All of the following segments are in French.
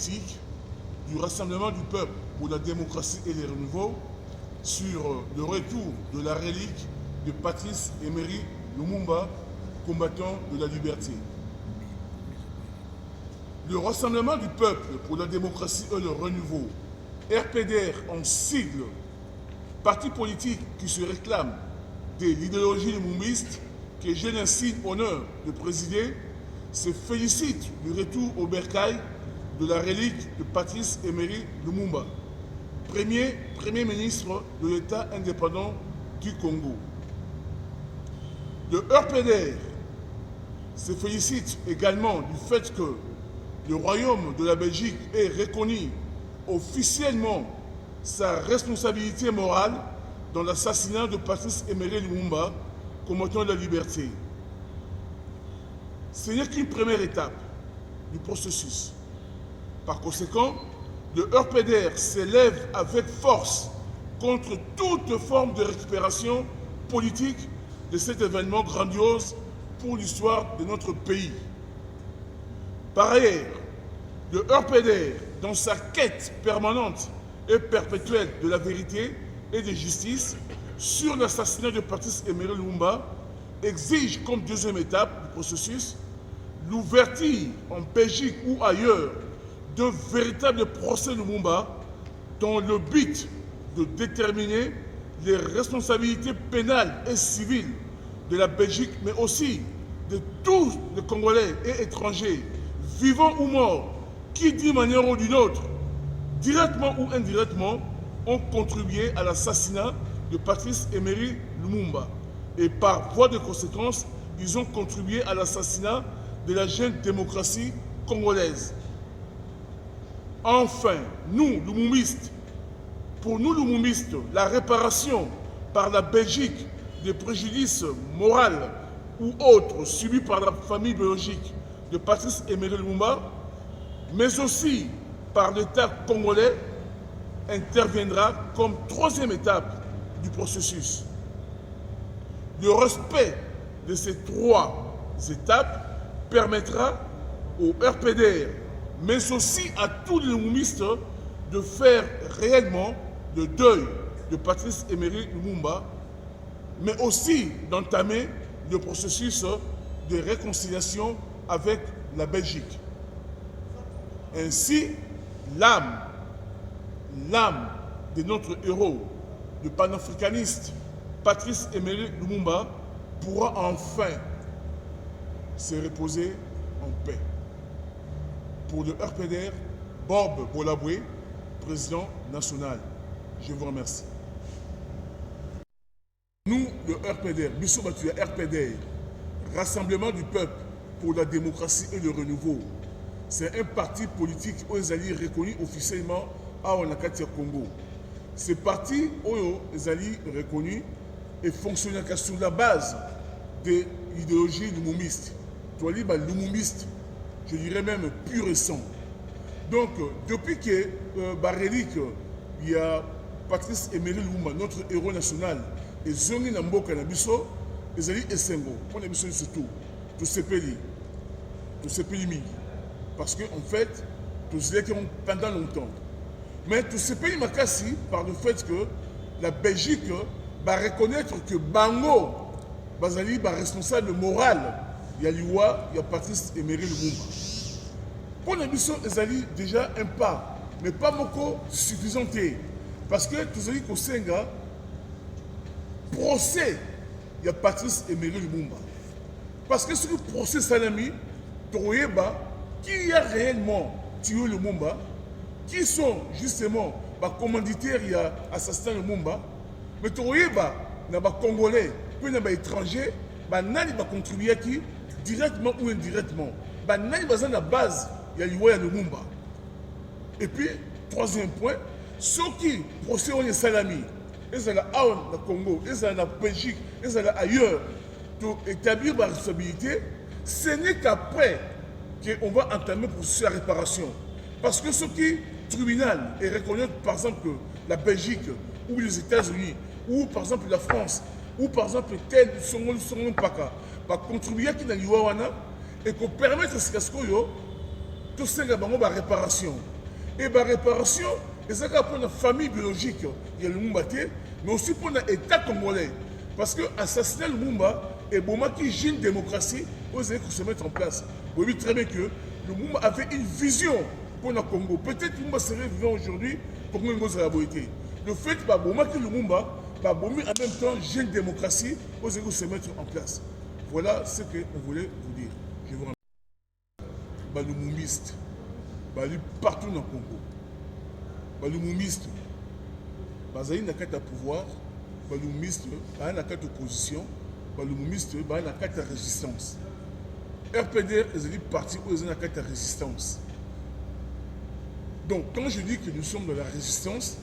politique du Rassemblement du peuple pour la démocratie et les renouveaux sur le retour de la relique de Patrice Emery Lumumba, combattant de la liberté. Le Rassemblement du peuple pour la démocratie et le renouveau, RPDR en sigle, parti politique qui se réclame de l'idéologie lumumbiste que j'ai l'insigne honneur de présider, se félicite du retour au bercail de la relique de Patrice Emery Lumumba, premier ministre de l'État indépendant du Congo. Le RPDR se félicite également du fait que le Royaume de la Belgique ait reconnu officiellement sa responsabilité morale dans l'assassinat de Patrice Emery Lumumba, combattant de la liberté. Ce n'est qu'une première étape du processus. Par conséquent, le RPDR s'élève avec force contre toute forme de récupération politique de cet événement grandiose pour l'histoire de notre pays. Par ailleurs, le RPDR, dans sa quête permanente et perpétuelle de la vérité et de justice sur l'assassinat de Patrice Emery Lumumba, exige comme deuxième étape du processus l'ouverture en Belgique ou ailleurs d'un véritable procès Lumumba dans le but de déterminer les responsabilités pénales et civiles de la Belgique, mais aussi de tous les Congolais et étrangers, vivants ou morts, qui d'une manière ou d'une autre, directement ou indirectement, ont contribué à l'assassinat de Patrice Emery Lumumba. Et par voie de conséquence, ils ont contribué à l'assassinat de la jeune démocratie congolaise. Enfin, nous, Lumumbistes, pour nous, Lumumbistes, la réparation par la Belgique des préjudices moraux ou autres subis par la famille biologique de Patrice Emery Lumumba, mais aussi par l'État congolais, interviendra comme troisième étape du processus. Le respect de ces trois étapes permettra au RPDR, mais aussi à tous les lumumbistes, de faire réellement le deuil de Patrice Emery Lumumba, mais aussi d'entamer le processus de réconciliation avec la Belgique. Ainsi, l'âme de notre héros, le panafricaniste Patrice Emery Lumumba, pourra enfin se reposer en paix. Pour le RPDR, Bob Bolaboué, président national. Je vous remercie. Nous, le RPDR, Bissou Batuya RPDR, Rassemblement du peuple pour la démocratie et le renouveau, c'est un parti politique Oyezali reconnu officiellement à Onakatia Congo. Ce parti Oyezali reconnu et fonctionne sur la base de l'idéologie lumumbiste. Toali ba lumumbiste, je dirais même pur et sang. Donc, depuis que Barrelik, il y a Patrice Emery Lumumba, notre héros national, et Zongi Namboka Nabiso, Ezali Esengo, pour Nabiso surtout, tout se payé mingi. Parce qu'en fait, tout se payé pendant longtemps. Mais tout se payé Makassi par le fait que la Belgique va reconnaître que Bango, Bazali, est responsable moral. Il y a l'IWA, il y a Patrice Emery Lumumba. Pour les missions, Ezali déjà un pas, mais pas beaucoup suffisant. Parce que tout ce qui Senga, procès, il y a Patrice Emery Lumumba. Parce que ce procès Salami, Toyeba, qui a réellement tué Lumumba, qui sont justement commanditaires, il y a assassinat Lumumba, mais Toyeba, il y a des Congolais, puis il y a des étrangers, il va contribuer qui, directement ou indirectement. Il y a la base. Il y a l'Iwa Lumumba. Et puis, troisième point, ceux qui procèdent au Salami, ils sont là au Congo, ils sont là en Belgique, ils sont là ailleurs, pour établir ma responsabilité, ce n'est qu'après qu'on va entamer le processus de réparation. Parce que ce qui, tribunal, est reconnu, par exemple, la Belgique, ou les États-Unis, ou par exemple la France, ou par exemple tel Songon Paka, va contribuer à l'Iwa et qu'on permette à ce que tout ça, il y a une réparation. Et la réparation, c'est pour la famille biologique, il y a le Lumumba, mais aussi pour l'État congolais. Parce que assassiner le Lumumba, et bon, qui j'ai une démocratie, vous allez se mettre en place. Vous voyez très bien que le Lumumba avait une vision pour le Congo. Peut-être que le Lumumba serait vivant aujourd'hui, comme une grosse réalité. Le fait que le Lumumba, en même temps, j'ai une démocratie, vous allez se mettre en place. Voilà ce qu'on voulait vous dire. Je vous remercie. Le Lumumiste, partout dans le Congo. Le Lumumiste, il y a un pouvoir, le Lumumiste, il y a une opposition, le Lumumiste, il y a une résistance. RPD, c'est parti où il y a une résistance. Donc, quand je dis que nous sommes dans la résistance,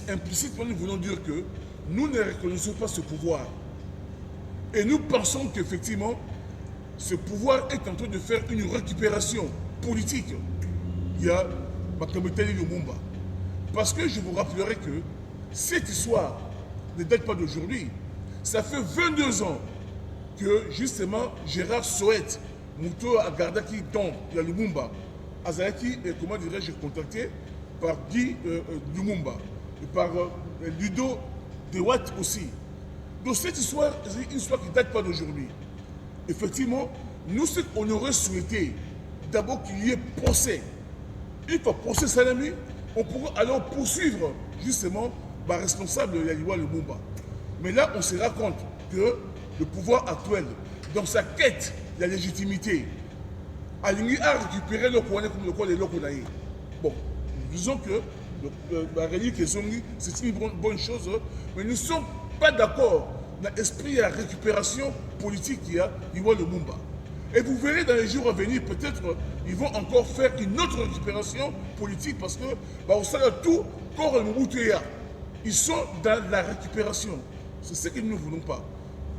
implicitement, nous voulons dire que nous ne reconnaissons pas ce pouvoir. Et nous pensons qu'effectivement, ce pouvoir est en train de faire une récupération politique. Il y a Makamutali Lumumba. Parce que je vous rappellerai que cette histoire ne date pas d'aujourd'hui. Ça fait 22 ans que justement Gérard Soet, Mouto Agardaki Don, il y a Lumumba, Azalaki, comment dirais-je, contacté par Guy Lumumba, et par Ludo Dewat aussi. Donc cette histoire, c'est une histoire qui ne date pas d'aujourd'hui. Effectivement, nous, ce qu'on aurait souhaité, d'abord qu'il y ait procès. Une fois procès Salami, on pourra alors poursuivre justement le responsable de Yaliwa Lumumba. Mais là, on se rend compte que le pouvoir actuel, dans sa quête de la légitimité, a récupéré le coin comme le coin des locaux. Bon, nous disons que la relique c'est une bonne chose, mais nous ne sommes pas d'accord dans l'esprit de la récupération politique qu'il y a Yaliwa Lumumba. Et vous verrez dans les jours à venir, peut-être, ils vont encore faire une autre récupération politique parce que, au sein de tout, corps et ils sont dans la récupération. C'est ce que nous ne voulons pas.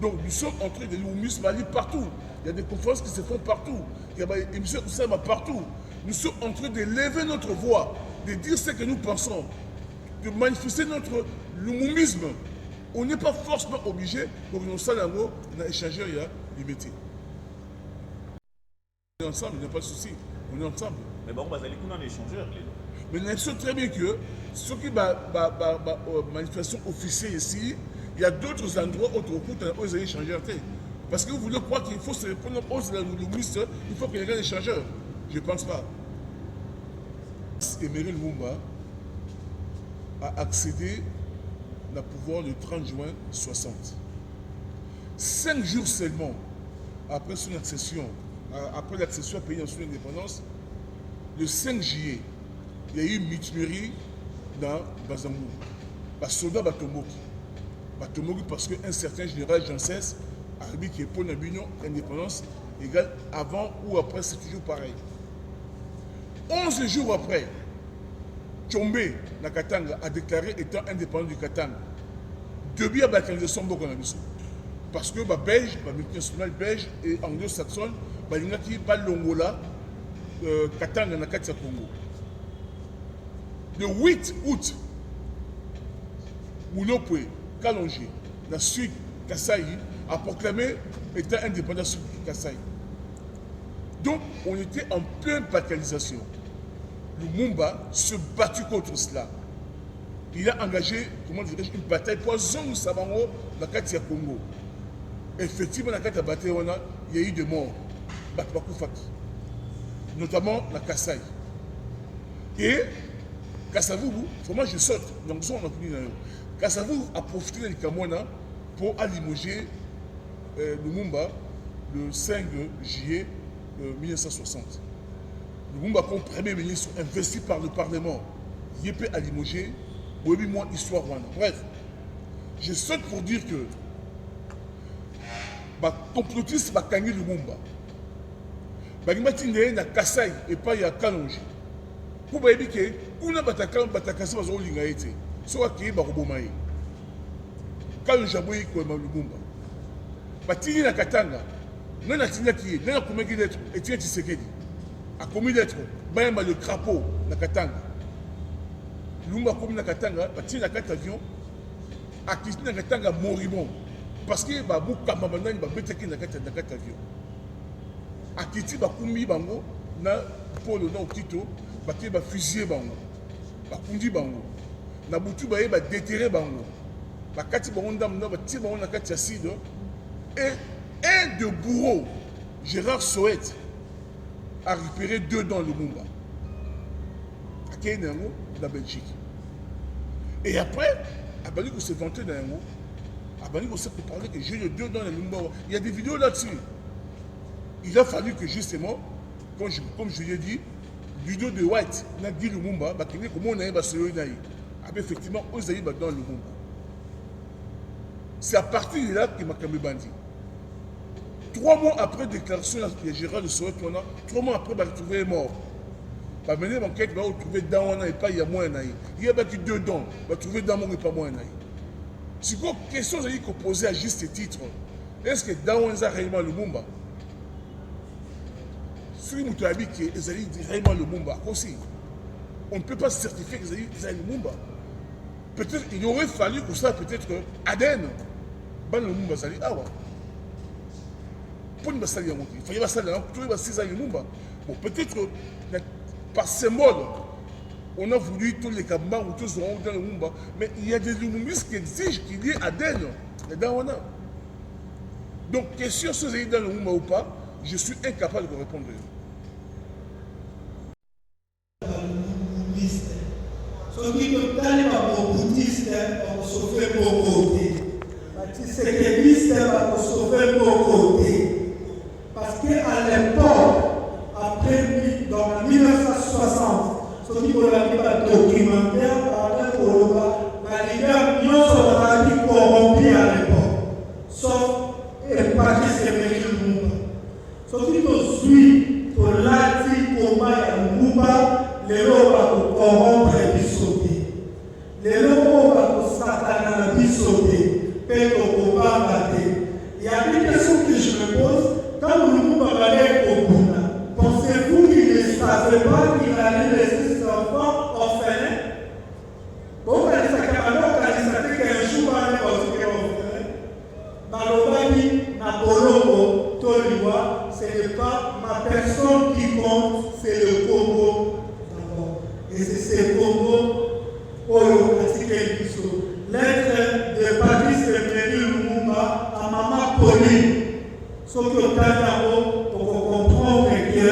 Donc, nous sommes en train de nous aller partout. Il y a des conférences qui se font partout. Il y a des émissions qui se font partout. Nous sommes en train de lever notre voix, de dire ce que nous pensons, de manifester notre lumoumisme. On n'est pas forcément obligé pour que nous soyons échangés il y a des métiers. On est ensemble, il n'y a pas de souci. On est ensemble. Mais bon, on va aller dans l'échangeur. Mais nous savons très bien que ce qui est manifestation officielle ici, il y a d'autres endroits où ils ont échangé. Parce que vous voulez croire qu'il faut se répondre aux linguistes, il faut qu'il y ait un échangeur. Je ne pense pas. Emery Lumumba a accédé au pouvoir le 30 juin 60. 5 jours seulement après son accession, après l'accession à pays en son indépendance, le 5 juillet, il y a eu une mutinerie dans Bazangou. Les soldats Batomoki. Batomoki parce qu'un certain général Janssens a dit que pour l'Union indépendance égale avant ou après, c'est toujours pareil. 11 jours après, Tchombe, na Katanga, a déclaré étant indépendant du Katanga. Depuis la balkanisation de Bokonabiso. Parce que les Belges, les multinationales belges et anglo-saxonnes, ils ont l'Ongola, Katanga, na Katia Congo. Le 8 août, Moulopoué, Kalonji, la Sud Kasaï, a proclamé état indépendant sur Kasaï. Donc, on était en pleine balkanisation. Lumumba se battu contre cela. Il a engagé, comment dirais-je, une bataille pour Zong Sabango dans Katia Congo. Effectivement, dans Katia bataille, il y a eu des morts. Batbakoufaki. Notamment la Kasaï. Et Kassavou, vraiment je saute. Donc, on a fini d'ailleurs. Kassavou a profité de Kamwana pour limoger Lumumba le 5 juillet 1960. Lumumba, comme premier ministre investi par le Parlement, il peut à limoger, oui, moi, histoire. Bref, je saute pour dire que les complotistes sont Kangi Lumumba. Les gens na Kasaï et pas ya Kalonji. Pour dire que on a batakasi bazolinga été. Soit qui ba robomaï. Kalonji aboyi ko Lumumba. Batini na Katanga. Non na tina qui est, non comment qui d'être et tu Tshisekedi. A commis d'être bayamba le crapaud na Katanga. Lumumba commis na Katanga, batini na 4 avions. A quitté na Katanga moribond. Parce que ba mukamba bandani ba beteki na 4 avions. A quitté ba kumbi bango na polo na okito bake bafusille bango bakundi bango na butu baye badéterre bango bakati bango ndambo na batie bango na kati ya acide. Et un de bourreau, Gérard Soet, a récupéré 2 dans le Lumumba à Kenyango dans Belgique. Et après Abani s'est vanté dans Yango, Abani s'est parlé que j'ai les 2 dans le Lumumba. Il y a des vidéos là-dessus. Il a fallu que justement, comme je l'ai dit, vidéo de White n'a dit Lumumba, comment on a effectivement osé dans le Lumumba. C'est à partir de là que Makamé Bandi. 3 mois après déclaration de Gérard de Soet, 3 mois après, il va retrouver mort. Il va mener l'enquête, il va retrouver dans et pas il y a moins naï. Il y a 2 dents, il va trouver dans et pas moins naï. C'est quoi question qu'on posait à juste titre? Est-ce que dans a réellement le Lumumba? Si vous avez dit qu'ils allaient réellement le Lumumba, aussi, on ne peut pas certifier qu'ils allaient le Lumumba. Peut-être qu'il aurait fallu pour ça, peut-être Aden, le Lumumba, ça allait avoir. Il fallait que Lumumba. Bon, peut-être par symbole, on a voulu tous les Kambas ou tous dans le Lumumba, mais il y a des Lumumbistes qui exigent qu'il y ait Aden. Donc, question si vous êtes dans le Lumumba ou pas, je suis incapable de vous répondre. Ce qui est tellement bouddhiste, on se fait pour côté. C'est que l'Église va se faire pour côté. Parce qu'à l'époque, après, dans 1960, ce qui pour la documentaire parlait pour le leader non seulement corrompu à l'époque, sauf et Patrice Emery Lumumba. Ce qui nous suit pour l'Ati combat à Lumumba, les lois va corrompre et sauter. Les lois va sataner et sauter, et combat battre. Il y a des questions que je me pose. Quand Lumumba allait au Buna, pensez-vous qu'il ne savait pas qu'il allait laisser ses enfants orphelins? Bon, quand il savait qu'un jour, il allait être orphelin. Balobani, Nabolongo, Toliwa, ce n'est pas ma personne qui compte, c'est le Congo d'abord. Et c'est ce Congo, Oyo, Atike Biso. Lettre de Patrice Emery Lumumba à Maman Pauline. Ce que tu as pour comprendre que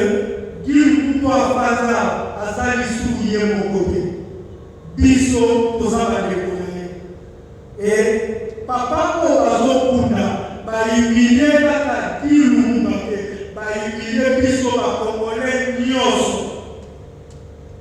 Guy Moutoua a sali souillé mon côté. Biso, nous avons découvert. Et papa Oazokunda va humilier la Guy Lumumba, va humilier Biso, va congolais Nyos.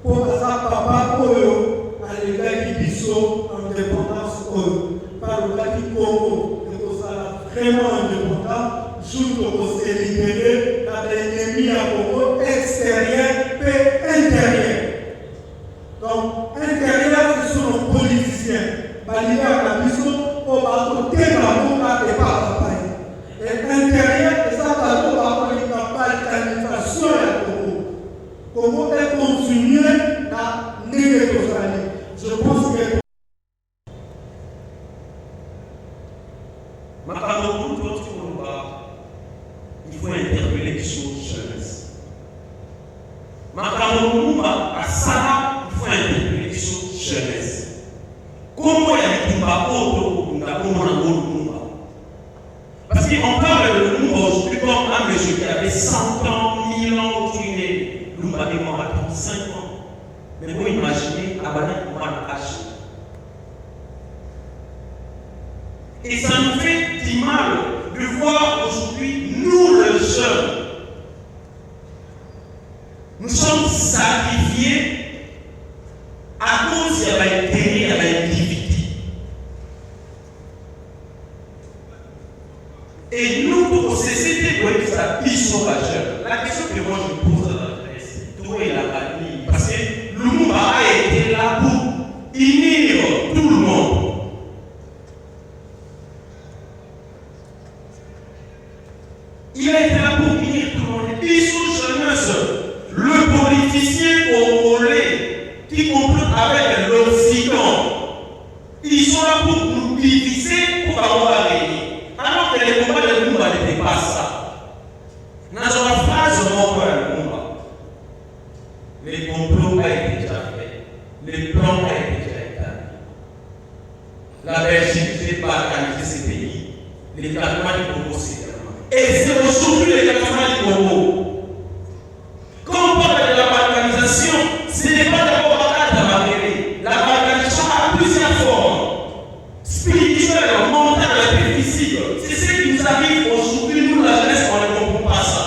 Pour ça, papa Oyo, à l'égard de Biso, indépendance Oyo. Par le cas du Congo, et ça vraiment indépendant. Jour pour se libérer dans l'ennemi à Congo extérieur et intérieur. Donc, intérieur, ce sont nos politiciens. Balibé à la mission, on va côté de la Congo et pas pareil. Et intérieur, c'est ça, on va faire une balkanisation à Congo. Congo est continué à négocier. Je pense que. Il faut interpeller sur jeunesse. Makamomumba à Sana, il faut interpeller sur jeunesse. Comment il y a Lumumba? Parce qu'on parle de Lumumba aujourd'hui comme un monsieur qui avait 100 ans, 1000 ans, qui est né. Lumumba est mort à 35 ans. Mais vous imaginez, Abana Lumumba H. Et ça nous fait du mal de voir aujourd'hui, nous les jeunes, nous sommes sacrifiés à cause de l'intérêt, de l'individu. Et nous, pour cesser de ça, ils sont majeurs. La question que moi je me pose à la presse, d'où est la famille? Parce que Lumumba a été là pour unir tout le monde. Il a été là pour unir tout le monde. Ils sont jeunesse. Le politicien congolais qui complote avec l'Occident la Belgique fait balkaniser ces pays. L'éclatement du Congo, c'est également. Et c'est aujourd'hui l'éclatement du Congo. Quand on parle de la balkanisation, ce n'est pas d'abord la balkanisation a plusieurs formes. Spirituelle, mentale, physique. C'est ce qui nous arrive aujourd'hui, nous, la jeunesse, on ne comprend pas ça.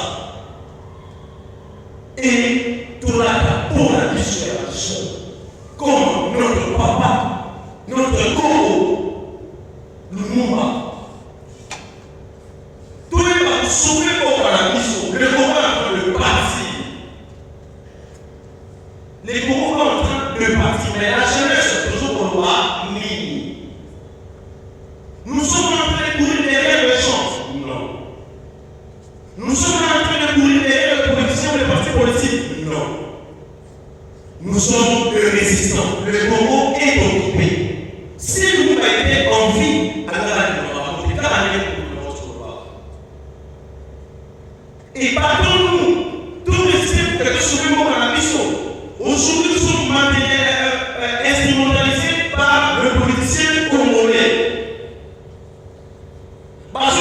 Et tout là, pour la mission, comme notre papa, notre Congo, Lumumba, tout le monde va sauver pour la mission. Le Congo est en train de partir. Les Congo sont en train de partir, mais la jeunesse est toujours au droit mini. Nous sommes en train de courir derrière les gens. Non. Nous sommes en train de courir derrière les politiciens ou les partis politiques. Non. Nous sommes des résistants. Le Congo est occupé. Si nous avons été en vie, alors nous allons et pardonnons-nous, tout rester pour que sauver la mission. Aujourd'hui, nous sommes instrumentalisés par le politicien congolais. Parce que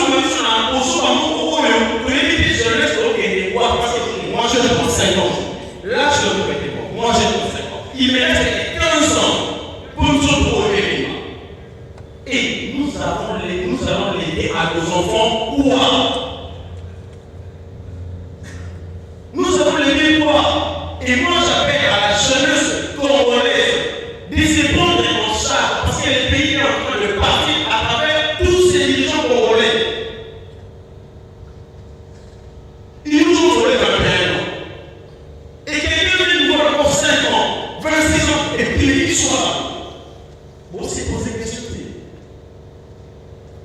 moi, je prends 5 ans. Là, je le prête. Moi, j'ai 35 ans. Il me reste 15 ans pour nous retrouver. Et nous allons l'aider à nos enfants quoi? Nous allons l'aider quoi? Et moi, j'appelle à la jeunesse congolaise de se prendre en charge parce que le pays est en train de partir à travers tous ces dirigeants congolais. Ils nous ont volé 21 ans. Et quelqu'un vient nous voir encore 5 ans, 26 ans, et puis il soit là. Bon, c'est poser des questions.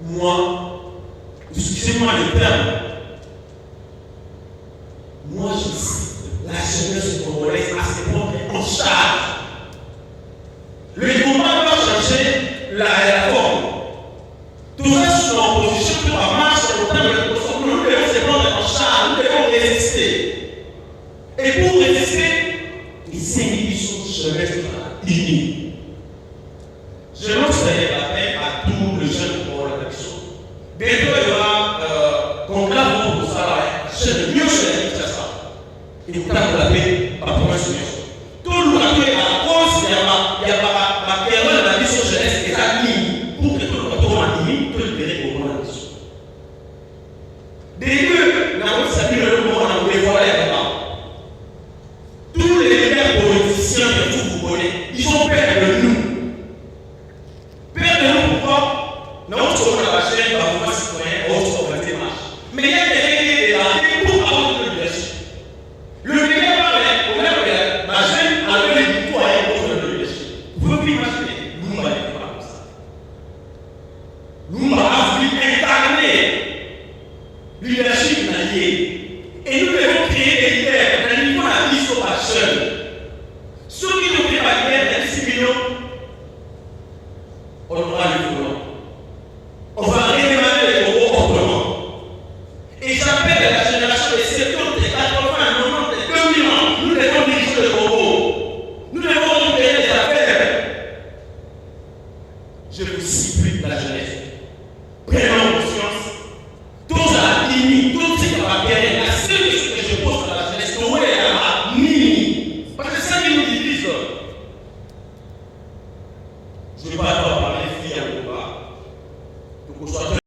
Moi, excusez-moi le terme, moi je cite la jeunesse congolaise à se prendre en charge. Le combat doit changer la forme. Tout ça sur l'opposition pour la marche au temps de l'opposition. Nous devons se prendre en charge, nous devons résister. Et pour résister, les individus jeunesse unis. Je lance l'appel à tous les jeunes pour la nation. Bientôt, il y aura conclave pour ça, mieux que la ça. Et vous avez la paix, la promesse de Dieu. Tout le monde à cause, il y a ma période de la mission jeunesse et la ligne pour que tout le monde soit animé, tout le pays pour la mission. Des deux, nous avons salué le moment où on voit là-bas. Tous les leaders politiciens que vous connaissez, ils ont peur de nous. Peur de nous pourquoi? Nous sommes dans la chaîne, dans le citoyen, autre organisé marche. Mais il y a des règles là pour avoir le leadership. Le leader parle, on a la chaîne avec les citoyens pour le leadership. Vous pouvez imaginer, Lumumba n'est pas comme ça. Lumumba a voulu incarner leadership allié. Et nous devons créer des leaders dans le niveau de la mission par jeune. Ceux qui n'ont pas la guerre, les 6 millions, on aura le volant. On va redémarrer les Congo autrement. Et j'appelle à la génération des 70, des 80, 90, des 2000 ans. Nous devons diriger le Congo. Nous devons récupérer les affaires. Je vous supplie, la jeunesse. Prenons conscience. Tous à la limite, tout ce qui va bien. La seule question que je pose à la jeunesse, où est la limite? Parce que ça qui nous divise. Je ne vais pas parler de filles à Cuba.